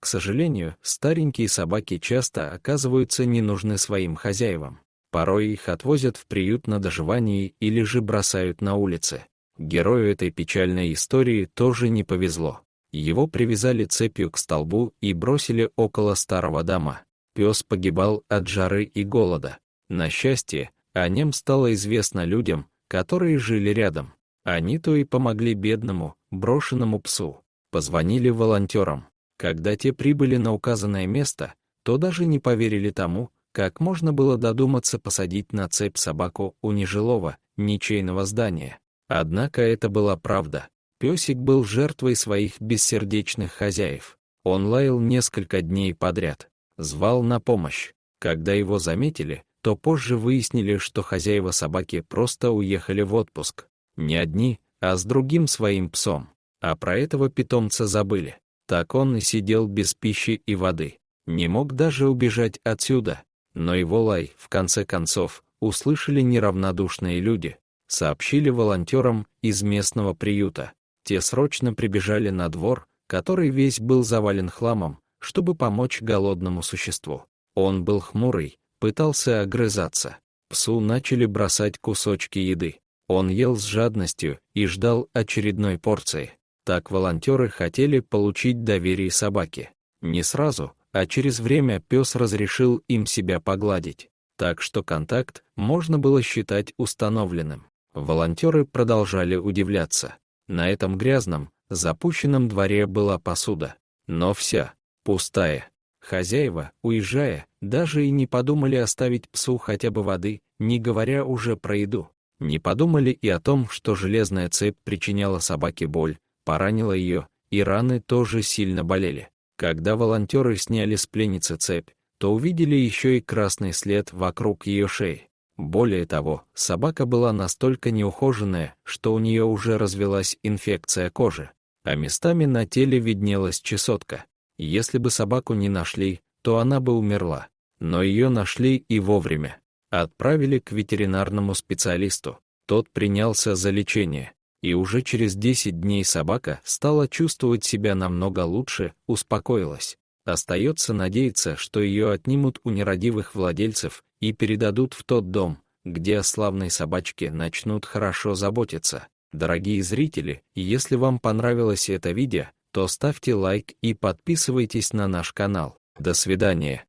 К сожалению, старенькие собаки часто оказываются не нужны своим хозяевам. Порой их отвозят в приют на доживание или же бросают на улице. Герою этой печальной истории тоже не повезло. Его привязали цепью к столбу и бросили около старого дома. Пес погибал от жары и голода. На счастье, о нем стало известно людям, которые жили рядом. Они-то и помогли бедному, брошенному псу. Позвонили волонтерам. Когда те прибыли на указанное место, то даже не поверили тому, как можно было додуматься посадить на цепь собаку у нежилого, ничейного здания. Однако это была правда. Песик был жертвой своих бессердечных хозяев. Он лаял несколько дней подряд, звал на помощь. Когда его заметили, то позже выяснили, что хозяева собаки просто уехали в отпуск. Не одни, а с другим своим псом. А про этого питомца забыли. Так он и сидел без пищи и воды. Не мог даже убежать отсюда. Но его лай, в конце концов, услышали неравнодушные люди. Сообщили волонтерам из местного приюта. Те срочно прибежали на двор, который весь был завален хламом, чтобы помочь голодному существу. Он был хмурый, пытался огрызаться. Псу начали бросать кусочки еды. Он ел с жадностью и ждал очередной порции. Так волонтеры хотели получить доверие собаки. Не сразу, а через время пес разрешил им себя погладить. Так что контакт можно было считать установленным. Волонтеры продолжали удивляться. На этом грязном, запущенном дворе была посуда. Но вся, пустая. Хозяева, уезжая, даже и не подумали оставить псу хотя бы воды, не говоря уже про еду. Не подумали и о том, что железная цепь причиняла собаке боль, поранила ее, и раны тоже сильно болели. Когда волонтеры сняли с пленницы цепь, то увидели еще и красный след вокруг ее шеи. Более того, собака была настолько неухоженная, что у нее уже развилась инфекция кожи, а местами на теле виднелась чесотка. Если бы собаку не нашли, то она бы умерла. Но ее нашли и вовремя. Отправили к ветеринарному специалисту. Тот принялся за лечение. И уже через 10 дней собака стала чувствовать себя намного лучше, успокоилась. Остается надеяться, что ее отнимут у нерадивых владельцев и передадут в тот дом, где о славной собачке начнут хорошо заботиться. Дорогие зрители, если вам понравилось это видео, то ставьте лайк и подписывайтесь на наш канал. До свидания.